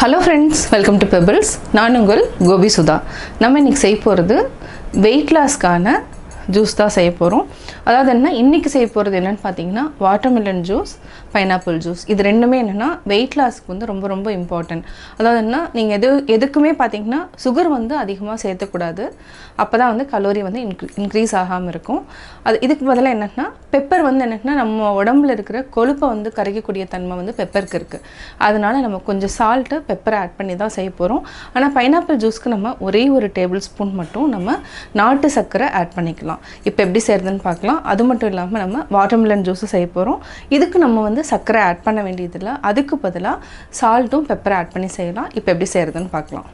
Hello friends, welcome to Pebbles. நான் உங்கள் கோபி சுதா. நம்ம இன்னைக்கு செய்ய போகிறது வெயிட் லாஸ்க்கான ஜூஸ் தான் செய்ய போகிறோம். அதாவது என்ன இன்றைக்கி செய்ய போகிறது என்னென்னு பார்த்தீங்கன்னா வாட்டர்மெலன் ஜூஸ், பைனாப்பிள் ஜூஸ். இது ரெண்டுமே என்னென்னா வெயிட் லாஸ்க்கு வந்து ரொம்ப ரொம்ப இம்பார்ட்டன்ட். அதாவது என்ன நீங்கள் எதுக்குமே பார்த்தீங்கன்னா சுகர் வந்து அதிகமாக சேர்த்தக்கூடாது. அப்போ தான் வந்து கலோரி வந்து இன்க்ரீஸ் ஆகாமல் இருக்கும். இதுக்கு பதிலாக என்னென்னா பெப்பர் வந்து என்னென்னா நம்ம உடம்புல இருக்கிற கொழுப்பை வந்து கரைக்கக்கூடிய தன்மை வந்து பெப்பருக்கு இருக்குது. அதனால் நம்ம கொஞ்சம் சால்ட்டு பெப்பரை ஆட் பண்ணி தான் செய்ய போகிறோம். ஆனால் பைனாப்பிள் ஜூஸ்க்கு நம்ம ஒரே ஒரு டேபிள் ஸ்பூன் மட்டும் நம்ம நாட்டு சர்க்கரை ஆட் பண்ணிக்கலாம். இப்போ எப்படி செய்கிறதுன்னு பார்க்கலாம். அது மட்டும் இல்லாமல் நம்ம வாட்டர்மெலன் ஜூஸை செய்ய போகிறோம். இதுக்கு நம்ம வந்து சர்க்கரை ஆட் பண்ண வேண்டியதில்லை. அதுக்கு பதிலாக சால்ட்டும் பெப்பரை ஆட் பண்ணி செய்யலாம். இப்போ எப்படி செய்கிறதுன்னு பார்க்கலாம்.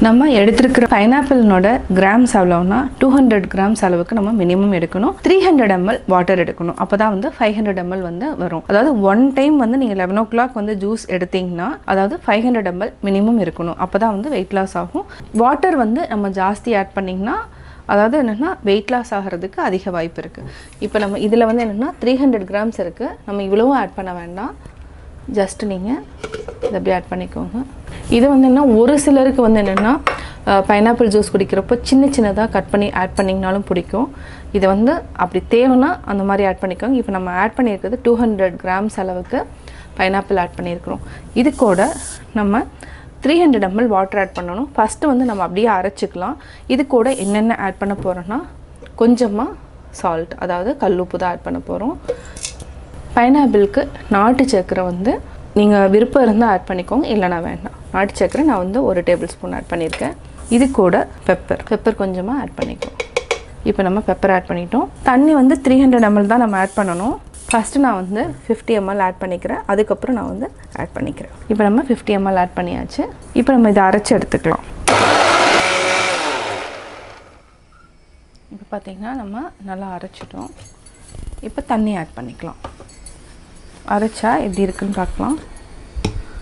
நம்ம எடுத்துருக்கிற பைனாப்பிள்னோட கிராம்ஸ் எவ்வளோன்னா 200 கிராம்ஸ் அளவுக்கு நம்ம மினிமம் எடுக்கணும். 300 ml வாட்டர் எடுக்கணும். அப்போ தான் வந்து 500 ml வந்து வரும். அதாவது ஒன் டைம் வந்து நீங்கள் 11 o'clock வந்து ஜூஸ் எடுத்தீங்கன்னா அதாவது 500 ml மினிமம் இருக்கணும். அப்போ தான் வந்து வெயிட் லாஸ் ஆகும். வாட்டர் வந்து நம்ம ஜாஸ்தி ஆட் பண்ணிங்கன்னா அதாவது என்னென்னா வெயிட் லாஸ் ஆகிறதுக்கு அதிக வாய்ப்பு இருக்குது. இப்போ நம்ம இதில் வந்து என்னென்னா 300 கிராம்ஸ் இருக்குது. நம்ம இவ்வளவும் ஆட் பண்ண வேண்டாம். ஜஸ்ட் நீங்கள் இதை அப்படி ஆட் பண்ணிக்கோங்க. இது வந்து என்ன ஒரு சிலருக்கு வந்து என்னென்னா பைனாப்பிள் ஜூஸ் குடிக்கிறப்போ சின்ன சின்னதாக கட் பண்ணி ஆட் பண்ணிங்கனாலும் பிடிக்கும். இதை வந்து அப்படி தேவைன்னா அந்த மாதிரி ஆட் பண்ணிக்கோங்க. இப்போ நம்ம ஆட் பண்ணியிருக்கிறது 200 கிராம்ஸ் அளவுக்கு பைனாப்பிள் ஆட் பண்ணியிருக்கிறோம். இது கூட நம்ம 300 ml வாட்டர் ஆட் பண்ணணும். ஃபஸ்ட்டு வந்து நம்ம அப்படியே அரைச்சிக்கலாம். இது கூட என்னென்ன ஆட் பண்ண போகிறோன்னா கொஞ்சமாக சால்ட், அதாவது கல்லுப்பு தான் ஆட் பண்ண போகிறோம். பைனாப்பிளுக்கு நாட்டு சர்க்கரை வந்து நீங்கள் விருப்பம் இருந்தால் ஆட் பண்ணிக்கோங்க, இல்லைனா வேண்டாம். நாட்டு சர்க்கரை நான் வந்து ஒரு டேபிள் ஸ்பூன் ஆட் பண்ணியிருக்கேன். இது கூட பெப்பர் கொஞ்சமாக ஆட் பண்ணிக்கோம். இப்போ நம்ம பெப்பர் ஆட் பண்ணிட்டோம். தண்ணி வந்து 300 ml தான் நம்ம ஆட் பண்ணணும். ஃபஸ்ட்டு நான் வந்து 50 ml ஆட் பண்ணிக்கிறேன். அதுக்கப்புறம் நான் வந்து ஆட் பண்ணிக்கிறேன். இப்போ நம்ம 50 ml ஆட் பண்ணியாச்சு. இப்போ நம்ம இதை அரைச்சி எடுத்துக்கலாம். இப்போ பார்த்திங்கன்னா நம்ம நல்லா அரைச்சிட்டோம். இப்போ தண்ணி ஆட் பண்ணிக்கலாம். அரைச்சா எப்படி இருக்குன்னு பார்க்கலாம்.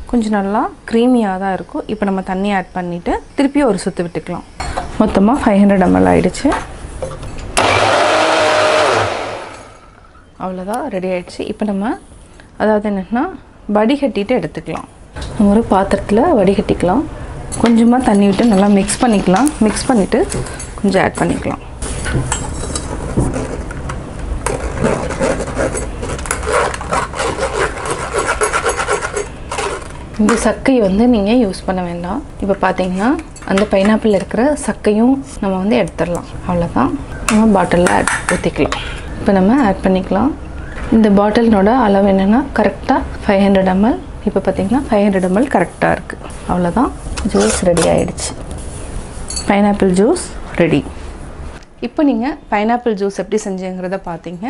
கொஞ்சம் நல்லா க்ரீமியாக தான் இருக்கும். இப்போ நம்ம தண்ணி ஆட் பண்ணிவிட்டு திருப்பி ஒரு சுற்று விட்டுக்கலாம். மொத்தமாக 500 ml ஆகிடுச்சு. அவ்வளோதான், ரெடி ஆகிடுச்சு. இப்போ நம்ம அதாவது என்னென்னா வடிகட்டிட்டு எடுத்துக்கலாம். நம்ம ஒரு பாத்திரத்தில் வடிகட்டிக்கலாம். கொஞ்சமாக தண்ணி விட்டு நல்லா மிக்ஸ் பண்ணிக்கலாம். மிக்ஸ் பண்ணிவிட்டு கொஞ்சம் ஆட் பண்ணிக்கலாம். இந்த சக்கையை வந்து நீங்கள் யூஸ் பண்ண வேண்டாம். இப்போ பார்த்தீங்கன்னா அந்த பைனாப்பிள் இருக்கிற சக்கையும் நம்ம வந்து எடுத்துடலாம். அவ்வளோதான், நம்ம பாட்டிலில் ஊற்றிக்கலாம். இப்போ நம்ம ஆட் பண்ணிக்கலாம். இந்த பாட்டிலோட அளவு என்னென்னா கரெக்டாக 500 ml. இப்போ பார்த்தீங்கன்னா 500 ml கரெக்டாக இருக்குது. அவ்வளோதான், ஜூஸ் ரெடி ஆகிடுச்சு. Pineapple juice ready. இப்போ நீங்கள் பைனாப்பிள் ஜூஸ் எப்படி செஞ்சுங்கிறத பார்த்தீங்க.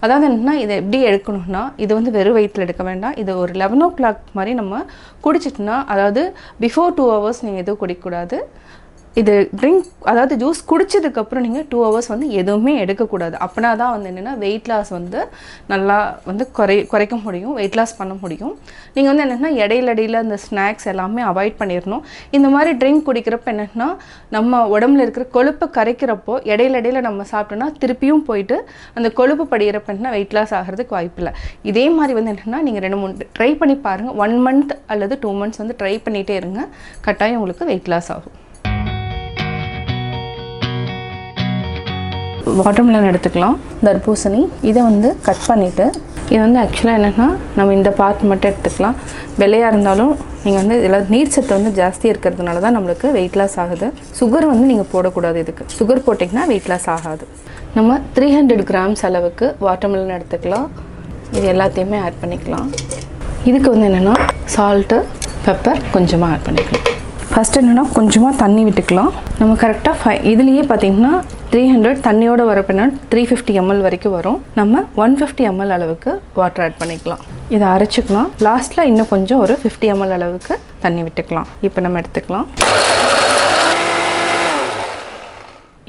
அதாவது என்னென்னா இதை எப்படி எடுக்கணும்னா இது வந்து வெறும் வயிற்றில் எடுக்க வேண்டாம். இது ஒரு 11 o'clock மாதிரி நம்ம குடிச்சிட்டோன்னா, அதாவது பிஃபோர் 2 hours நீங்கள் எதுவும் குடிக்கக்கூடாது. இது ட்ரிங்க் அதாவது ஜூஸ் குடித்ததுக்கப்புறம் நீங்கள் 2 hours வந்து எதுவுமே எடுக்கக்கூடாது. அப்படின்னா தான் வந்து என்னென்னா வெயிட் லாஸ் வந்து நல்லா வந்து குறைக்க முடியும், வெயிட் லாஸ் பண்ண முடியும். நீங்கள் வந்து என்னென்னா இடையில அந்த ஸ்நாக்ஸ் எல்லாமே அவாய்ட் பண்ணிடணும். இந்த மாதிரி ட்ரிங்க் குடிக்கிறப்ப என்னென்னா நம்ம உடம்புல இருக்கிற கொழுப்பை கரைக்கிறப்போ இடையில நம்ம சாப்பிட்டோன்னா திருப்பியும் போயிட்டு அந்த கொழுப்பு படிகிறப்ப என்ன வெயிட் லாஸ் ஆகிறதுக்கு வாய்ப்பு இல்லை. இதே மாதிரி வந்து என்னென்னா நீங்கள் 2-3 ட்ரை பண்ணி பாருங்கள். 1 month அல்லது 2 months வந்து ட்ரை பண்ணிகிட்டே இருங்க. கட்டாயம் உங்களுக்கு வெயிட் லாஸ் ஆகும். வாட்டர்மெலன் எடுத்துக்கலாம். தர்பூசணி இதை வந்து கட் பண்ணிவிட்டு இது வந்து ஆக்சுவலாக என்னென்னா நம்ம இந்த பார்ட் மட்டும் எடுத்துக்கலாம். வெள்ளையாக இருந்தாலும் நீங்கள் வந்து இதில் நீர் சத்து வந்து ஜாஸ்தி இருக்கிறதுனால தான் நம்மளுக்கு வெயிட் லாஸ் ஆகுது. சுகர் வந்து நீங்கள் போடக்கூடாது. இதுக்கு சுகர் போட்டிங்கன்னா வெயிட் லாஸ் ஆகாது. நம்ம 300 கிராம்ஸ் அளவுக்கு வாட்டர்மெலன் எடுத்துக்கலாம். இது எல்லாத்தையுமே ஆட் பண்ணிக்கலாம். இதுக்கு வந்து என்னென்னா சால்ட்டு, பெப்பர் கொஞ்சமாக ஆட் பண்ணிக்கலாம். ஃபஸ்ட்டு என்னென்னா கொஞ்சமாக தண்ணி விட்டுக்கலாம். நம்ம கரெக்டாக இதுலேயே பார்த்திங்கன்னா 300 தண்ணியோடு வரப்போனா 350 ml வரைக்கும் வரும். நம்ம 150 ml அளவுக்கு வாட்டர் ஆட் பண்ணிக்கலாம். இதை அரைச்சிக்கலாம். லாஸ்ட்டில் இன்னும் கொஞ்சம் ஒரு 50 ml அளவுக்கு தண்ணி விட்டுக்கலாம். இப்போ நம்ம எடுத்துக்கலாம்.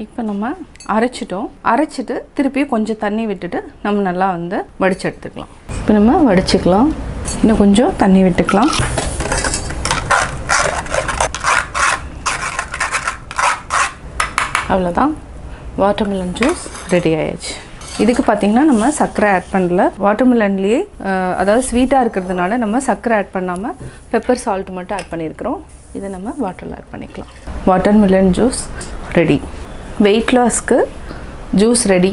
இப்போ நம்ம அரைச்சிட்டோம். அரைச்சிட்டு திருப்பி கொஞ்சம் தண்ணி விட்டுட்டு நம்ம நல்லா வந்து வடித்து எடுத்துக்கலாம். இப்போ நம்ம வடிச்சுக்கலாம். இன்னும் கொஞ்சம் தண்ணி விட்டுக்கலாம். அவ்வளோதான், வாட்டர்மெலன் ஜூஸ் ரெடி ஆயிடுச்சு. இதுக்கு பார்த்தீங்கன்னா நம்ம சர்க்கரை ஆட் பண்ணல. வாட்டர்மெலன்லேயே அதாவது ஸ்வீட்டாக இருக்கிறதுனால நம்ம சர்க்கரை ஆட் பண்ணாமல் பெப்பர் சால்ட் மட்டும் ஆட் பண்ணியிருக்கிறோம். இதை நம்ம வாட்டரில் ஆட் பண்ணிக்கலாம். Watermelon juice ready. வெயிட் லாஸ்க்கு juice ready.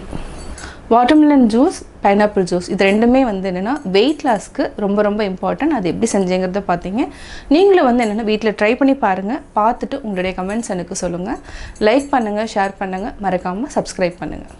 Watermelon juice, pineapple juice இது ரெண்டுமே வந்து என்னென்னா வெயிட் லாஸ்க்கு ரொம்ப ரொம்ப இம்பார்ட்டன்ட். அது எப்படி செஞ்சேங்கிறத பார்த்தீங்க. நீங்களும் வந்து என்னென்னா வீட்டில் ட்ரை பண்ணி பாருங்கள். பார்த்துட்டு உங்களுடைய கமெண்ட்ஸ் எனக்கு சொல்லுங்கள். லைக் பண்ணுங்கள், ஷேர் பண்ணுங்கள், மறக்காமல் சப்ஸ்கிரைப் பண்ணுங்கள்.